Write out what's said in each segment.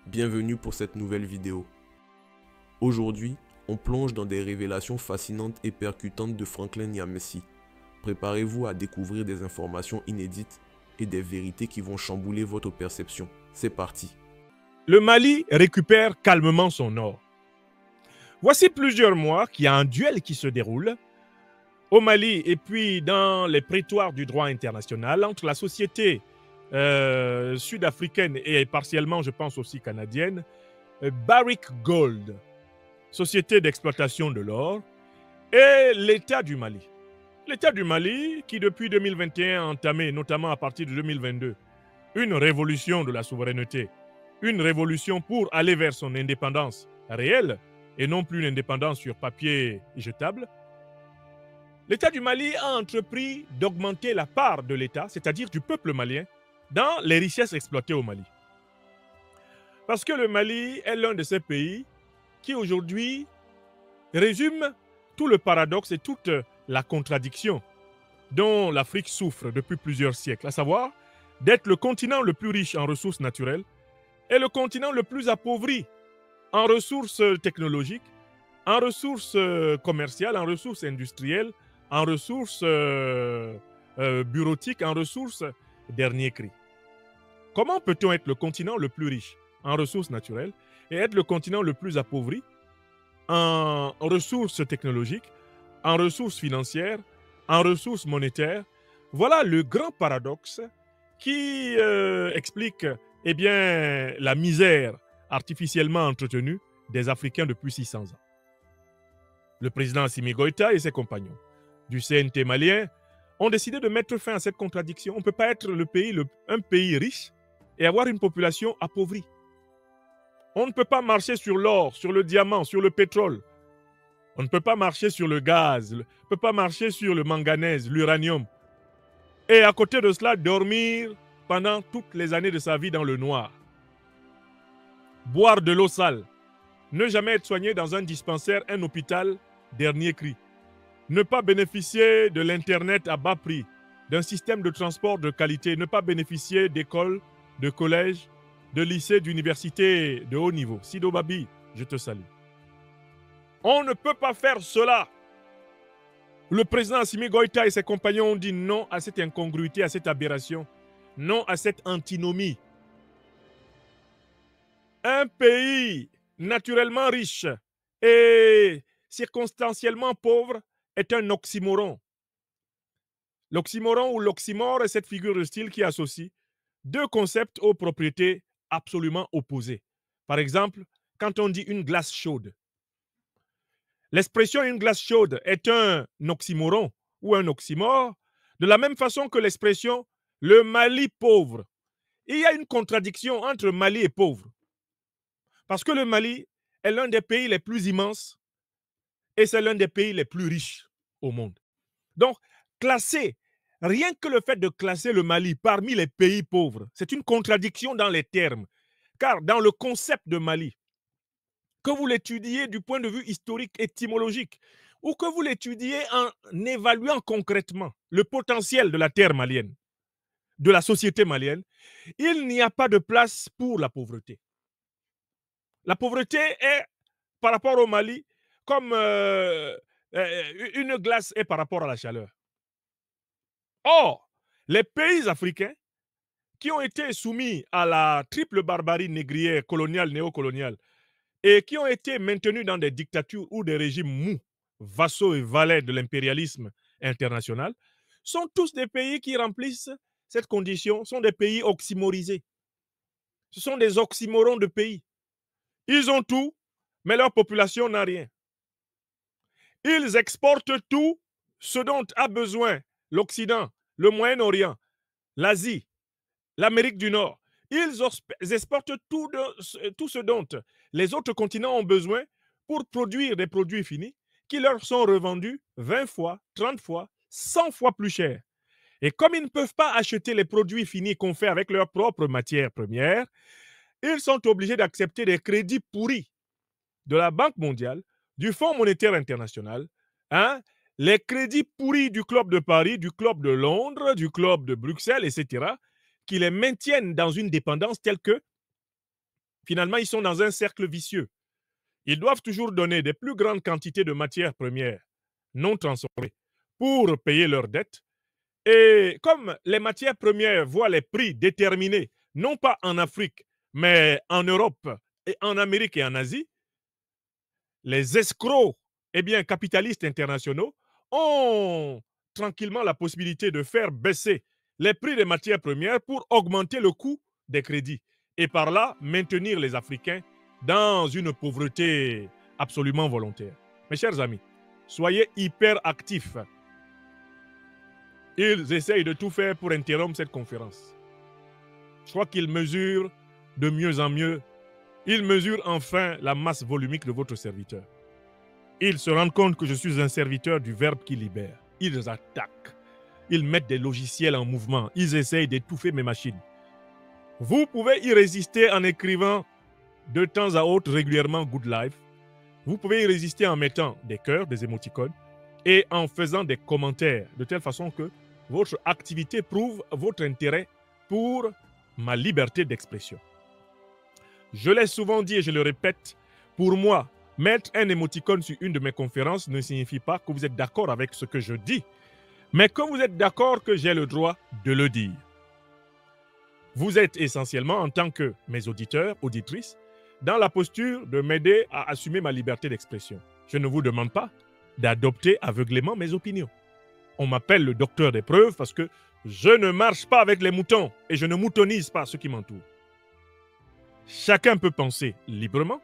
Bienvenue pour cette nouvelle vidéo. Aujourd'hui, on plonge dans des révélations fascinantes et percutantes de Franklin Nyamesi. Préparez-vous à découvrir des informations inédites et des vérités qui vont chambouler votre perception. C'est parti. Le Mali récupère calmement son or. Voici plusieurs mois qu'il y a un duel qui se déroule au Mali et puis dans les prétoires du droit international entre la société sud-africaine et partiellement, je pense aussi canadienne, Barrick Gold, société d'exploitation de l'or, et l'État du Mali. L'État du Mali qui depuis 2021 a entamé, notamment à partir de 2022, une révolution de la souveraineté, une révolution pour aller vers son indépendance réelle et non plus une indépendance sur papier jetable. L'État du Mali a entrepris d'augmenter la part de l'État, c'est-à-dire du peuple malien, dans les richesses exploitées au Mali. Parce que le Mali est l'un de ces pays qui aujourd'hui résume tout le paradoxe et toute la contradiction dont l'Afrique souffre depuis plusieurs siècles, à savoir d'être le continent le plus riche en ressources naturelles et le continent le plus appauvri en ressources technologiques, en ressources commerciales, en ressources industrielles, en ressources bureautiques, en ressources dernier cri. Comment peut-on être le continent le plus riche en ressources naturelles et être le continent le plus appauvri en ressources technologiques, en ressources financières, en ressources monétaires? Voilà le grand paradoxe qui explique la misère artificiellement entretenue des Africains depuis 600 ans. Le président Assimi Goïta et ses compagnons du CNT malien ont décidé de mettre fin à cette contradiction. On ne peut pas être un pays riche et avoir une population appauvrie. On ne peut pas marcher sur l'or, sur le diamant, sur le pétrole. On ne peut pas marcher sur le gaz, on ne peut pas marcher sur le manganèse, l'uranium. Et à côté de cela, dormir pendant toutes les années de sa vie dans le noir. Boire de l'eau sale. Ne jamais être soigné dans un dispensaire, un hôpital, dernier cri. Ne pas bénéficier de l'Internet à bas prix, d'un système de transport de qualité. Ne pas bénéficier d'écoles, de collèges, de lycées, d'universités de haut niveau. Sido Babi, je te salue. On ne peut pas faire cela. Le président Assimi Goïta et ses compagnons ont dit non à cette incongruité, à cette aberration, non à cette antinomie. Un pays naturellement riche et circonstanciellement pauvre est un oxymoron. L'oxymoron ou l'oxymore est cette figure de style qui associe deux concepts aux propriétés absolument opposées. Par exemple, quand on dit une glace chaude, l'expression une glace chaude est un oxymoron ou un oxymore, de la même façon que l'expression le Mali pauvre. Il y a une contradiction entre Mali et pauvre. Parce que le Mali est l'un des pays les plus immenses et c'est l'un des pays les plus riches au monde. Donc, rien que le fait de classer le Mali parmi les pays pauvres, c'est une contradiction dans les termes. Car dans le concept de Mali, que vous l'étudiez du point de vue historique, étymologique, ou que vous l'étudiez en évaluant concrètement le potentiel de la terre malienne, de la société malienne, il n'y a pas de place pour la pauvreté. La pauvreté est, par rapport au Mali, comme une glace est par rapport à la chaleur. Or, les pays africains qui ont été soumis à la triple barbarie négrière, coloniale, néocoloniale, et qui ont été maintenus dans des dictatures ou des régimes mous, vassaux et valets de l'impérialisme international, sont tous des pays qui remplissent cette condition, sont des pays oxymorisés. Ce sont des oxymorons de pays. Ils ont tout, mais leur population n'a rien. Ils exportent tout ce dont a besoin l'Occident, le Moyen-Orient, l'Asie, l'Amérique du Nord. Ils exportent tout ce dont les autres continents ont besoin pour produire des produits finis qui leur sont revendus 20 fois, 30 fois, 100 fois plus cher. Et comme ils ne peuvent pas acheter les produits finis qu'on fait avec leurs propres matières premières, ils sont obligés d'accepter des crédits pourris de la Banque mondiale, du Fonds monétaire international, les crédits pourris du Club de Paris, du Club de Londres, du Club de Bruxelles, etc., qui les maintiennent dans une dépendance telle que Finalement, ils sont dans un cercle vicieux. Ils doivent toujours donner des plus grandes quantités de matières premières non transformées pour payer leurs dettes. Et comme les matières premières voient les prix déterminés, non pas en Afrique, mais en Europe, et en Amérique et en Asie, les escrocs capitalistes internationaux ont tranquillement la possibilité de faire baisser les prix des matières premières pour augmenter le coût des crédits et par là maintenir les Africains dans une pauvreté absolument volontaire. Mes chers amis, soyez hyper actifs. Ils essayent de tout faire pour interrompre cette conférence. Je crois qu'ils mesurent de mieux en mieux. Ils mesurent enfin la masse volumique de votre serviteur. Ils se rendent compte que je suis un serviteur du Verbe qui libère. Ils attaquent. Ils mettent des logiciels en mouvement. Ils essayent d'étouffer mes machines. Vous pouvez y résister en écrivant de temps à autre régulièrement Good Life. Vous pouvez y résister en mettant des cœurs, des émoticônes et en faisant des commentaires de telle façon que votre activité prouve votre intérêt pour ma liberté d'expression. Je l'ai souvent dit et je le répète, pour moi, mettre un émoticône sur une de mes conférences ne signifie pas que vous êtes d'accord avec ce que je dis, mais que vous êtes d'accord que j'ai le droit de le dire. Vous êtes essentiellement, en tant que mes auditeurs, auditrices, dans la posture de m'aider à assumer ma liberté d'expression. Je ne vous demande pas d'adopter aveuglément mes opinions. On m'appelle le docteur des preuves parce que je ne marche pas avec les moutons et je ne moutonise pas ceux qui m'entourent. Chacun peut penser librement,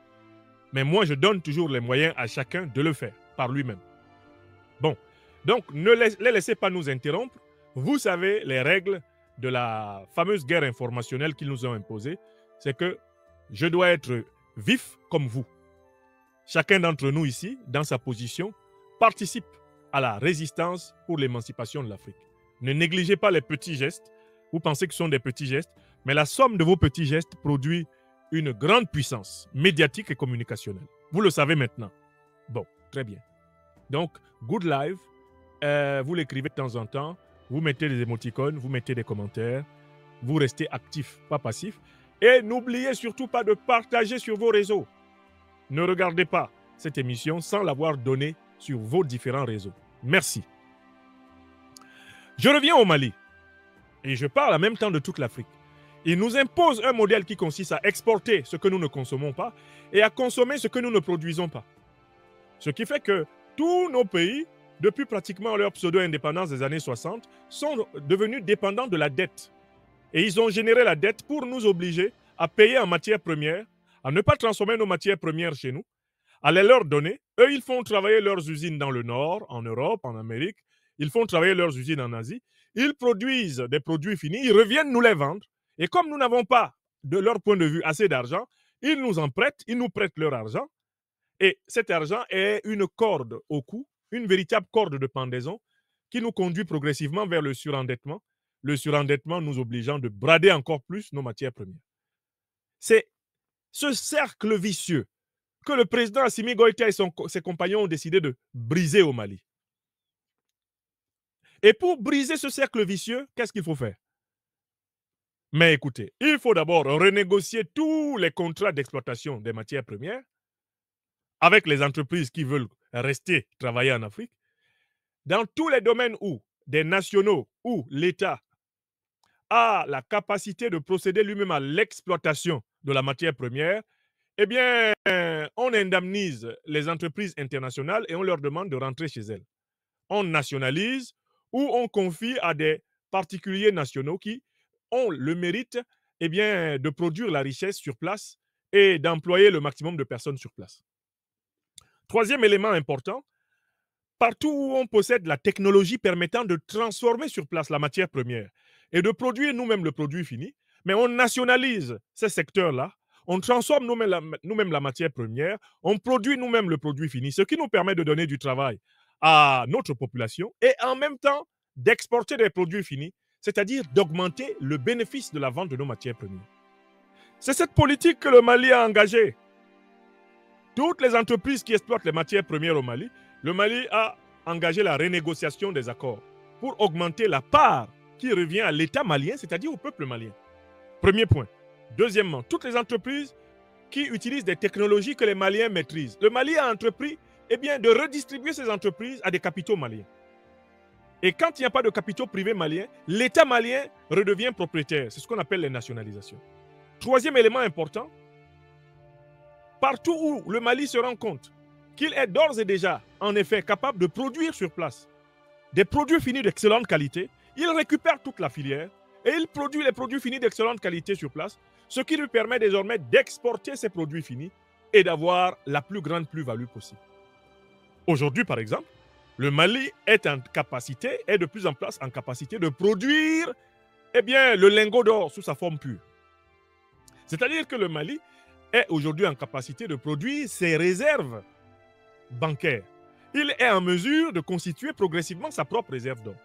mais moi je donne toujours les moyens à chacun de le faire par lui-même. Bon, donc ne les laissez pas nous interrompre. Vous savez les règles de la fameuse guerre informationnelle qu'ils nous ont imposée, c'est que je dois être vif comme vous. Chacun d'entre nous ici, dans sa position, participe à la résistance pour l'émancipation de l'Afrique. Ne négligez pas les petits gestes. Vous pensez que ce sont des petits gestes, mais la somme de vos petits gestes produit une grande puissance médiatique et communicationnelle. Vous le savez maintenant. Bon, très bien. Donc, Good Live, vous l'écrivez de temps en temps, vous mettez des émoticônes, vous mettez des commentaires, vous restez actif, pas passif. Et n'oubliez surtout pas de partager sur vos réseaux. Ne regardez pas cette émission sans l'avoir donnée sur vos différents réseaux. Merci. Je reviens au Mali et je parle en même temps de toute l'Afrique. Il nous impose un modèle qui consiste à exporter ce que nous ne consommons pas et à consommer ce que nous ne produisons pas. Ce qui fait que tous nos pays, depuis pratiquement leur pseudo-indépendance des années 60, sont devenus dépendants de la dette. Et ils ont généré la dette pour nous obliger à payer en matières premières, à ne pas transformer nos matières premières chez nous, à les leur donner. Eux, ils font travailler leurs usines dans le Nord, en Europe, en Amérique. Ils font travailler leurs usines en Asie. Ils produisent des produits finis. Ils reviennent nous les vendre. Et comme nous n'avons pas, de leur point de vue, assez d'argent, ils nous en prêtent. Ils nous prêtent leur argent. Et cet argent est une corde au cou, une véritable corde de pendaison qui nous conduit progressivement vers le surendettement nous obligeant de brader encore plus nos matières premières. C'est ce cercle vicieux que le président Assimi Goïta et ses compagnons ont décidé de briser au Mali. Et pour briser ce cercle vicieux, qu'est-ce qu'il faut faire? Mais écoutez, il faut d'abord renégocier tous les contrats d'exploitation des matières premières avec les entreprises qui veulent rester travailler en Afrique, dans tous les domaines où des nationaux ou l'État a la capacité de procéder lui-même à l'exploitation de la matière première, eh bien, on indemnise les entreprises internationales et on leur demande de rentrer chez elles. On nationalise ou on confie à des particuliers nationaux qui ont le mérite de produire la richesse sur place et d'employer le maximum de personnes sur place. Troisième élément important, partout où on possède la technologie permettant de transformer sur place la matière première et de produire nous-mêmes le produit fini, mais on nationalise ces secteurs-là, on transforme nous-mêmes la matière première, on produit nous-mêmes le produit fini, ce qui nous permet de donner du travail à notre population et en même temps d'exporter des produits finis, c'est-à-dire d'augmenter le bénéfice de la vente de nos matières premières. C'est cette politique que le Mali a engagée. Toutes les entreprises qui exploitent les matières premières au Mali, le Mali a engagé la renégociation des accords pour augmenter la part qui revient à l'État malien, c'est-à-dire au peuple malien. Premier point. Deuxièmement, toutes les entreprises qui utilisent des technologies que les Maliens maîtrisent. Le Mali a entrepris de redistribuer ces entreprises à des capitaux maliens. Et quand il n'y a pas de capitaux privés maliens, l'État malien redevient propriétaire. C'est ce qu'on appelle les nationalisations. Troisième élément important, partout où le Mali se rend compte qu'il est d'ores et déjà, en effet, capable de produire sur place des produits finis d'excellente qualité, il récupère toute la filière et il produit les produits finis d'excellente qualité sur place, ce qui lui permet désormais d'exporter ces produits finis et d'avoir la plus grande plus-value possible. Aujourd'hui, par exemple, le Mali est de plus en plus en capacité de produire le lingot d'or sous sa forme pure. C'est-à-dire que le Mali est aujourd'hui en capacité de produire ses réserves bancaires. Il est en mesure de constituer progressivement sa propre réserve d'or.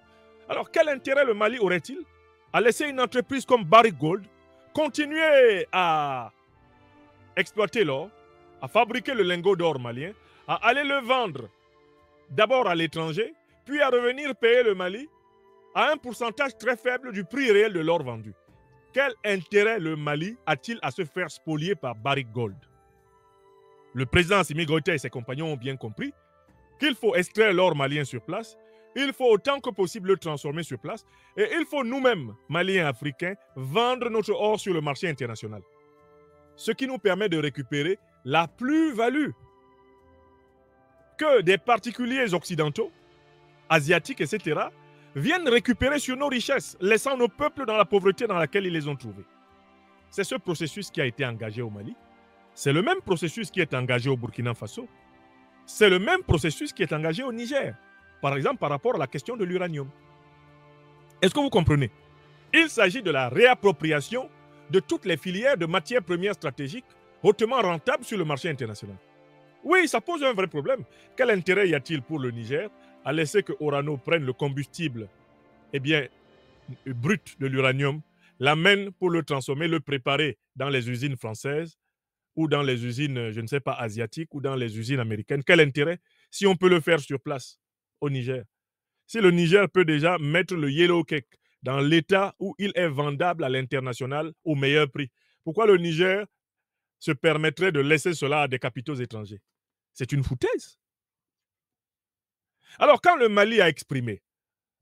Alors, quel intérêt le Mali aurait-il à laisser une entreprise comme Barrick Gold continuer à exploiter l'or, à fabriquer le lingot d'or malien, à aller le vendre d'abord à l'étranger, puis à revenir payer le Mali à un pourcentage très faible du prix réel de l'or vendu? Quel intérêt le Mali a-t-il à se faire spolier par Barrick Gold? Le président Assimi Goïta et ses compagnons ont bien compris qu'il faut extraire l'or malien sur place, il faut autant que possible le transformer sur place, et il faut nous-mêmes, Maliens africains, vendre notre or sur le marché international. Ce qui nous permet de récupérer la plus-value que des particuliers occidentaux, asiatiques, etc., viennent récupérer sur nos richesses, laissant nos peuples dans la pauvreté dans laquelle ils les ont trouvés. C'est ce processus qui a été engagé au Mali. C'est le même processus qui est engagé au Burkina Faso. C'est le même processus qui est engagé au Niger, par exemple par rapport à la question de l'uranium. Est-ce que vous comprenez? Il s'agit de la réappropriation de toutes les filières de matières premières stratégiques hautement rentables sur le marché international. Oui, ça pose un vrai problème. Quel intérêt y a-t-il pour le Niger à laisser que Orano prenne le combustible brut de l'uranium, l'amène pour le transformer, le préparer dans les usines françaises ou dans les usines, je ne sais pas, asiatiques ou dans les usines américaines? Quel intérêt si on peut le faire sur place au Niger? Si le Niger peut déjà mettre le yellow cake dans l'état où il est vendable à l'international au meilleur prix, pourquoi le Niger se permettrait de laisser cela à des capitaux étrangers? C'est une foutaise. Alors, quand le Mali a exprimé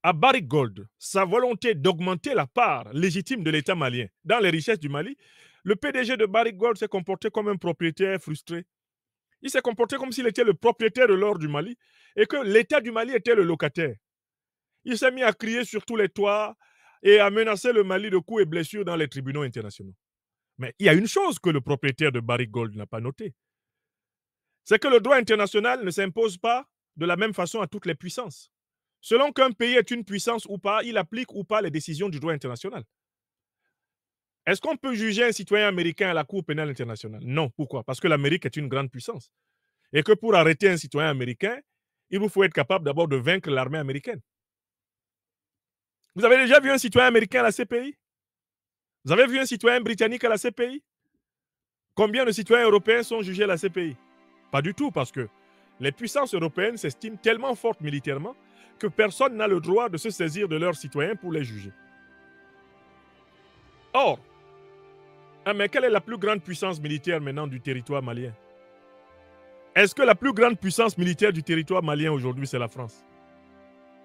à Barrick Gold sa volonté d'augmenter la part légitime de l'État malien dans les richesses du Mali, le PDG de Barrick Gold s'est comporté comme un propriétaire frustré. Il s'est comporté comme s'il était le propriétaire de l'or du Mali et que l'État du Mali était le locataire. Il s'est mis à crier sur tous les toits et à menacer le Mali de coups et blessures dans les tribunaux internationaux. Mais il y a une chose que le propriétaire de Barrick Gold n'a pas notée. C'est que le droit international ne s'impose pas de la même façon à toutes les puissances. Selon qu'un pays est une puissance ou pas, il applique ou pas les décisions du droit international. Est-ce qu'on peut juger un citoyen américain à la Cour pénale internationale? Non. Pourquoi? Parce que l'Amérique est une grande puissance. Et que pour arrêter un citoyen américain, il vous faut être capable d'abord de vaincre l'armée américaine. Vous avez déjà vu un citoyen américain à la CPI? Vous avez vu un citoyen britannique à la CPI? Combien de citoyens européens sont jugés à la CPI? Pas du tout, parce que les puissances européennes s'estiment tellement fortes militairement que personne n'a le droit de se saisir de leurs citoyens pour les juger. Or, mais quelle est la plus grande puissance militaire maintenant du territoire malien? Est-ce que la plus grande puissance militaire du territoire malien aujourd'hui, c'est la France?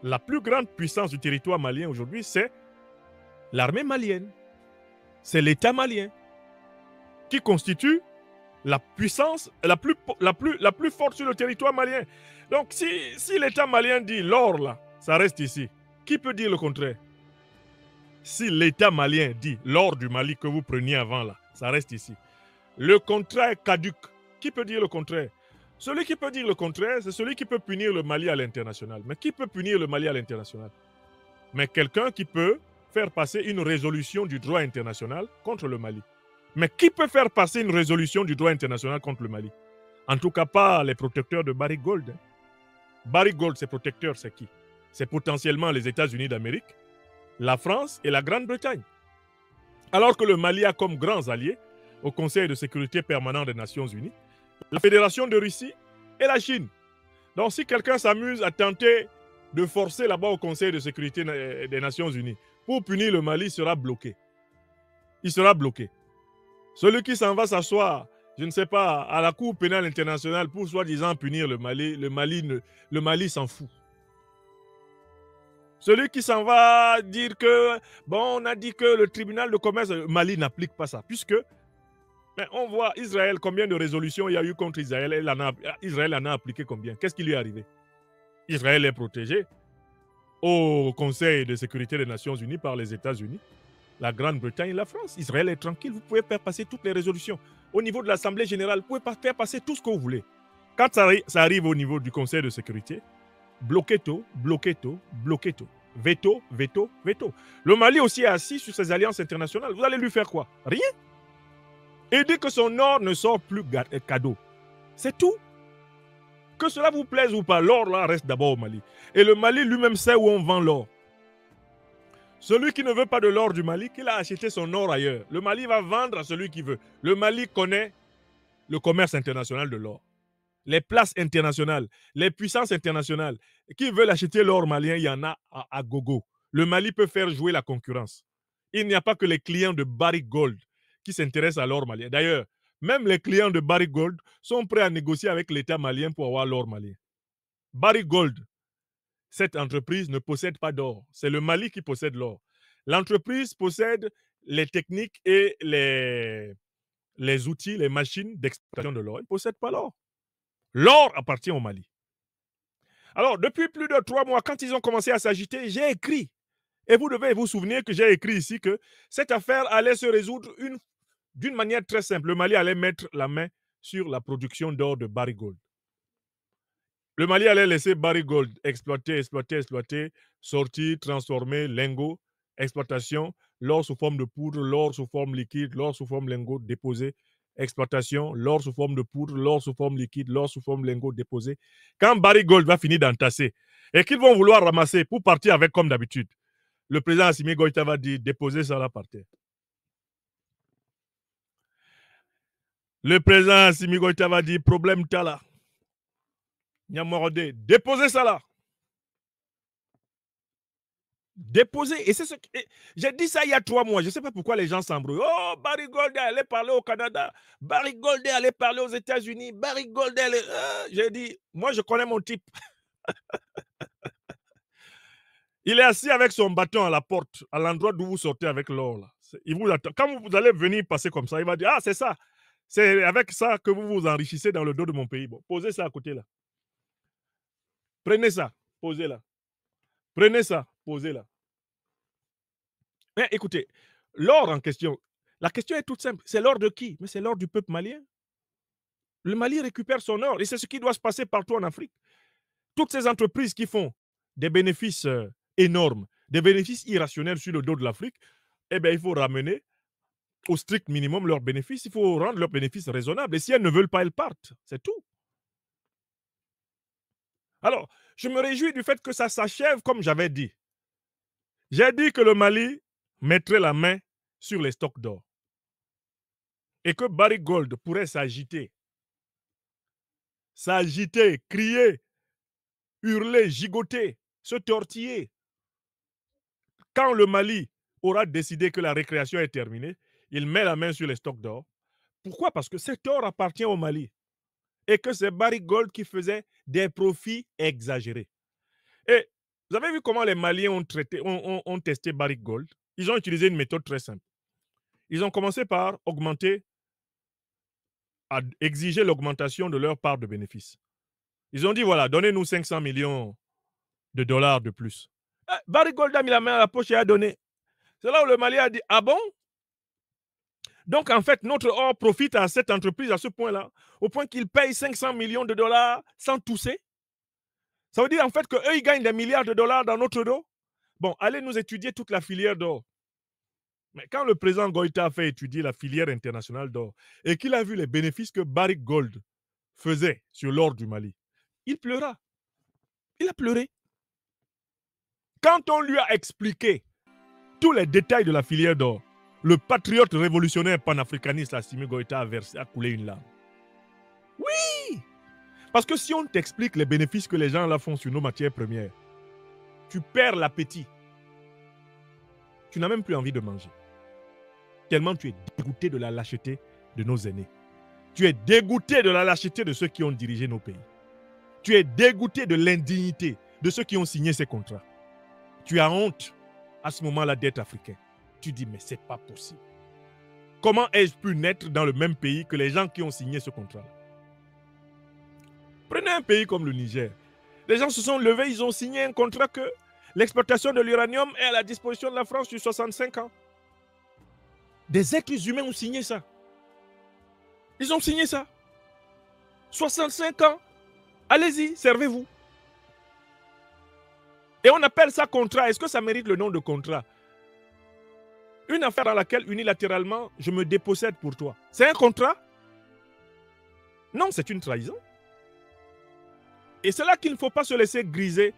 La plus grande puissance du territoire malien aujourd'hui, c'est l'armée malienne. C'est l'État malien qui constitue la puissance la plus forte sur le territoire malien. Donc, si l'État malien dit l'or, là, ça reste ici, qui peut dire le contraire? Si l'État malien dit l'or du Mali que vous preniez avant, là, ça reste ici, le contrat est caduc. Qui peut dire le contraire? Celui qui peut dire le contraire, c'est celui qui peut punir le Mali à l'international. Mais qui peut punir le Mali à l'international? Mais quelqu'un qui peut faire passer une résolution du droit international contre le Mali. Mais qui peut faire passer une résolution du droit international contre le Mali? En tout cas, pas les protecteurs de Barrick Gold. Barrick Gold, ses protecteurs, c'est qui? C'est potentiellement les États-Unis d'Amérique, la France et la Grande-Bretagne. Alors que le Mali a comme grands alliés au Conseil de sécurité permanent des Nations Unies la Fédération de Russie et la Chine. Donc si quelqu'un s'amuse à tenter de forcer là-bas au Conseil de sécurité des Nations Unies pour punir le Mali, il sera bloqué. Il sera bloqué. Celui qui s'en va s'asseoir, je ne sais pas, à la Cour pénale internationale pour soi-disant punir le Mali s'en fout. Celui qui s'en va dire que, bon, on a dit que le tribunal de commerce Mali n'applique pas ça, puisque mais on voit Israël, combien de résolutions il y a eu contre Israël, Israël en a appliqué combien? Qu'est-ce qui lui est arrivé? Israël est protégé au Conseil de sécurité des Nations Unies par les États-Unis, la Grande-Bretagne et la France. Israël est tranquille, vous pouvez faire passer toutes les résolutions. Au niveau de l'Assemblée générale, vous pouvez faire passer tout ce que vous voulez. Quand ça arrive au niveau du Conseil de sécurité, bloquez tout, bloquez tout, bloquez tout. Veto, veto, veto. Le Mali aussi est assis sur ses alliances internationales. Vous allez lui faire quoi? Rien. Et dit que son or ne sort plus cadeau. C'est tout. Que cela vous plaise ou pas, l'or là reste d'abord au Mali. Et le Mali lui-même sait où on vend l'or. Celui qui ne veut pas de l'or du Mali, qu'il a acheté son or ailleurs. Le Mali va vendre à celui qui veut. Le Mali connaît le commerce international de l'or. Les places internationales, les puissances internationales qui veulent acheter l'or malien, il y en a à gogo. Le Mali peut faire jouer la concurrence. Il n'y a pas que les clients de Barrick Gold qui s'intéressent à l'or malien. D'ailleurs, même les clients de Barrick Gold sont prêts à négocier avec l'État malien pour avoir l'or malien. Barrick Gold, cette entreprise ne possède pas d'or. C'est le Mali qui possède l'or. L'entreprise possède les techniques et les outils, les machines d'extraction de l'or. Elle ne possède pas l'or. L'or appartient au Mali. Alors, depuis plus de 3 mois, quand ils ont commencé à s'agiter, j'ai écrit. Et vous devez vous souvenir que j'ai écrit ici que cette affaire allait se résoudre d'une manière très simple. Le Mali allait mettre la main sur la production d'or de Barrick Gold. Le Mali allait laisser Barrick Gold exploiter, sortir, transformer, lingots, exploitation, l'or sous forme de poudre, l'or sous forme liquide, l'or sous forme lingot, déposé, exploitation, l'or sous forme de poudre, l'or sous forme liquide, l'or sous forme lingot, déposé. Quand Barrick Gold va finir d'entasser et qu'ils vont vouloir ramasser pour partir avec comme d'habitude, le président Assimi Goïta va dire déposez ça là par terre. Le président Assimi Goïta va dire problème t'as là. Nyamorode, déposez ça là. Déposer. Et c'est ce que j'ai dit ça il y a 3 mois. Je ne sais pas pourquoi les gens s'embrouillent. Oh, Barrick Gold est allé parler au Canada. Barrick Gold est allé parler aux États-Unis. Barrick Gold est allé. J'ai dit, moi je connais mon type. Il est assis avec son bâton à la porte, à l'endroit d'où vous sortez avec l'or. Il vous attend. Quand vous allez venir passer comme ça, il va dire, ah, c'est ça. C'est avec ça que vous vous enrichissez dans le dos de mon pays. Bon, posez ça à côté là. Prenez ça, posez là. Prenez ça, posez là. Mais écoutez, l'or en question, la question est toute simple. C'est l'or de qui? Mais c'est l'or du peuple malien. Le Mali récupère son or et c'est ce qui doit se passer partout en Afrique. Toutes ces entreprises qui font des bénéfices énormes, des bénéfices irrationnels sur le dos de l'Afrique, eh bien, il faut ramener au strict minimum leurs bénéfices. Il faut rendre leurs bénéfices raisonnables. Et si elles ne veulent pas, elles partent. C'est tout. Alors, je me réjouis du fait que ça s'achève comme j'avais dit. J'ai dit que le Mali mettrait la main sur les stocks d'or et que Barrick Gold pourrait s'agiter, crier, hurler, gigoter, se tortiller. Quand le Mali aura décidé que la récréation est terminée, il met la main sur les stocks d'or. Pourquoi? Parce que cet or appartient au Mali et que c'est Barrick Gold qui faisait des profits exagérés. Et vous avez vu comment les Maliens ont testé Barrick Gold? Ils ont utilisé une méthode très simple. Ils ont commencé par exiger l'augmentation de leur part de bénéfice. Ils ont dit, voilà, donnez-nous 500 millions de dollars de plus. Barrick Gold a mis la main à la poche et a donné. C'est là où le Mali a dit, ah bon? Donc, en fait, notre or profite à cette entreprise à ce point-là, au point qu'ils payent 500 millions de dollars sans tousser. Ça veut dire, en fait, qu'eux, ils gagnent des milliards de dollars dans notre dos. Bon, allez nous étudier toute la filière d'or. Mais quand le président Goïta a fait étudier la filière internationale d'or et qu'il a vu les bénéfices que Barrick Gold faisait sur l'or du Mali, il pleura. Il a pleuré. Quand on lui a expliqué tous les détails de la filière d'or, le patriote révolutionnaire panafricaniste Assimi Goïta a coulé une larme. Oui! Parce que si on t'explique les bénéfices que les gens là font sur nos matières premières, tu perds l'appétit. Tu n'as même plus envie de manger. Tellement tu es dégoûté de la lâcheté de nos aînés. Tu es dégoûté de la lâcheté de ceux qui ont dirigé nos pays. Tu es dégoûté de l'indignité de ceux qui ont signé ces contrats. Tu as honte à ce moment-là d'être africain. Tu dis, mais ce n'est pas possible. Comment ai-je pu naître dans le même pays que les gens qui ont signé ce contrat? Prenez un pays comme le Niger. Les gens se sont levés, ils ont signé un contrat que l'exploitation de l'uranium est à la disposition de la France sur 65 ans. Des êtres humains ont signé ça. Ils ont signé ça. 65 ans. Allez-y, servez-vous. Et on appelle ça contrat. Est-ce que ça mérite le nom de contrat? Une affaire dans laquelle unilatéralement, je me dépossède pour toi. C'est un contrat? Non, c'est une trahison. Et c'est là qu'il ne faut pas se laisser griser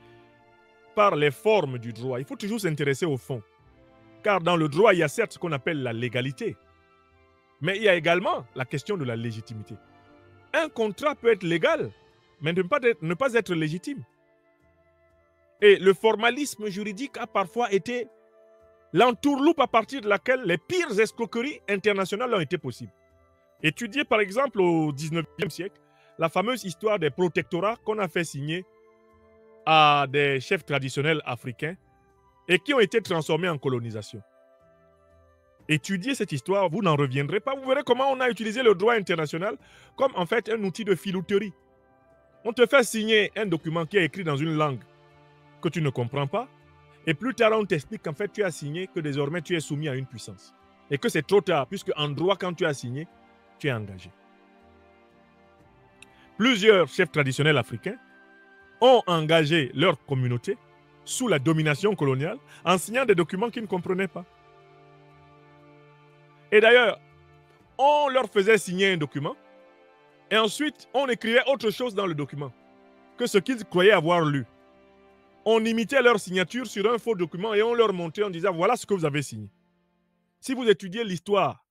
par les formes du droit. Il faut toujours s'intéresser au fond. Car dans le droit, il y a certes ce qu'on appelle la légalité. Mais il y a également la question de la légitimité. Un contrat peut être légal, mais ne pas être légitime. Et le formalisme juridique a parfois été l'entourloupe à partir de laquelle les pires escroqueries internationales ont été possibles. Étudiez par exemple au XIXe siècle la fameuse histoire des protectorats qu'on a fait signer à des chefs traditionnels africains et qui ont été transformés en colonisation. Étudiez cette histoire, vous n'en reviendrez pas. Vous verrez comment on a utilisé le droit international comme en fait un outil de filouterie. On te fait signer un document qui est écrit dans une langue que tu ne comprends pas. Et plus tard, on t'explique qu'en fait, tu as signé que désormais, tu es soumis à une puissance. Et que c'est trop tard, puisque en droit, quand tu as signé, tu es engagé. Plusieurs chefs traditionnels africains ont engagé leur communauté sous la domination coloniale en signant des documents qu'ils ne comprenaient pas. Et d'ailleurs, on leur faisait signer un document et ensuite, on écrivait autre chose dans le document que ce qu'ils croyaient avoir lu. On imitait leur signature sur un faux document et on leur montrait en disant voilà ce que vous avez signé. Si vous étudiez l'histoire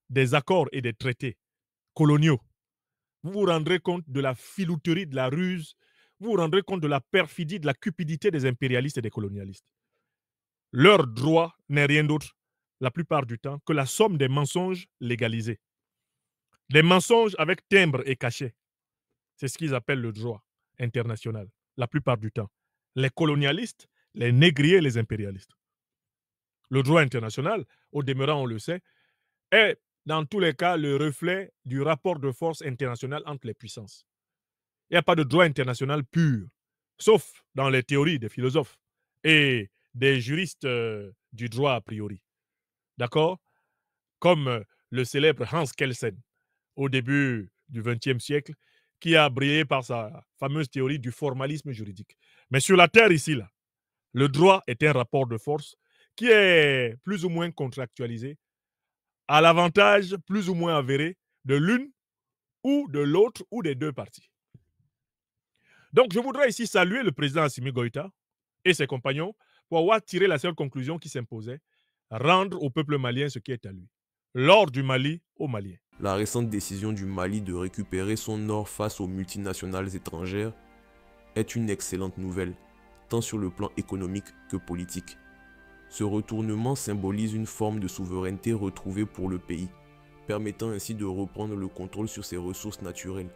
des accords et des traités coloniaux, vous vous rendrez compte de la filouterie, de la ruse, vous vous rendrez compte de la perfidie, de la cupidité des impérialistes et des colonialistes. Leur droit n'est rien d'autre, la plupart du temps, que la somme des mensonges légalisés. Des mensonges avec timbre et cachet. C'est ce qu'ils appellent le droit international, la plupart du temps. Les colonialistes, les négriers, les impérialistes. Le droit international, au demeurant, on le sait, est dans tous les cas le reflet du rapport de force international entre les puissances. Il n'y a pas de droit international pur, sauf dans les théories des philosophes et des juristes du droit a priori. D'accord? Comme le célèbre Hans Kelsen, au début du XXe siècle, qui a brillé par sa fameuse théorie du formalisme juridique. Mais sur la Terre, ici, là, le droit est un rapport de force qui est plus ou moins contractualisé à l'avantage plus ou moins avéré de l'une ou de l'autre ou des deux parties. Donc, je voudrais ici saluer le président Assimi Goïta et ses compagnons pour avoir tiré la seule conclusion qui s'imposait, rendre au peuple malien ce qui est à lui. L'or du Mali aux Maliens. La récente décision du Mali de récupérer son or face aux multinationales étrangères est une excellente nouvelle, tant sur le plan économique que politique. Ce retournement symbolise une forme de souveraineté retrouvée pour le pays, permettant ainsi de reprendre le contrôle sur ses ressources naturelles.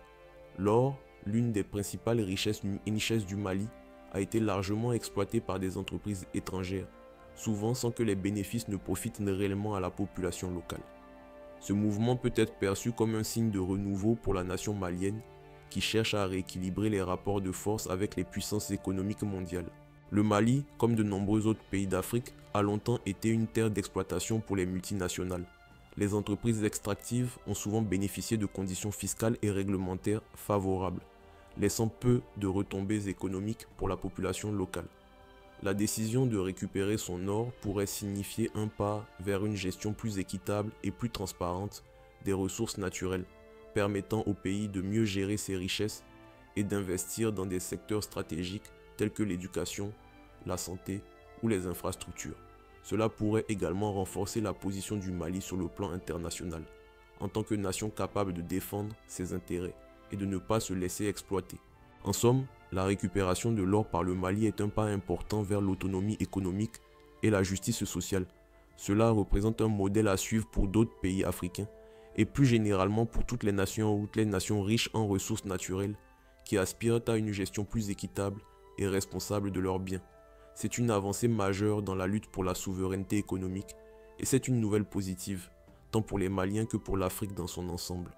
L'or, l'une des principales richesses du Mali, a été largement exploitée par des entreprises étrangères, souvent sans que les bénéfices ne profitent réellement à la population locale. Ce mouvement peut être perçu comme un signe de renouveau pour la nation malienne qui cherche à rééquilibrer les rapports de force avec les puissances économiques mondiales. Le Mali, comme de nombreux autres pays d'Afrique, a longtemps été une terre d'exploitation pour les multinationales. Les entreprises extractives ont souvent bénéficié de conditions fiscales et réglementaires favorables, laissant peu de retombées économiques pour la population locale. La décision de récupérer son or pourrait signifier un pas vers une gestion plus équitable et plus transparente des ressources naturelles, permettant au pays de mieux gérer ses richesses et d'investir dans des secteurs stratégiques tels que l'éducation, la santé ou les infrastructures. Cela pourrait également renforcer la position du Mali sur le plan international, en tant que nation capable de défendre ses intérêts et de ne pas se laisser exploiter. En somme, la récupération de l'or par le Mali est un pas important vers l'autonomie économique et la justice sociale. Cela représente un modèle à suivre pour d'autres pays africains et plus généralement pour toutes les nations riches en ressources naturelles qui aspirent à une gestion plus équitable et responsable de leurs biens. C'est une avancée majeure dans la lutte pour la souveraineté économique et c'est une nouvelle positive, tant pour les Maliens que pour l'Afrique dans son ensemble.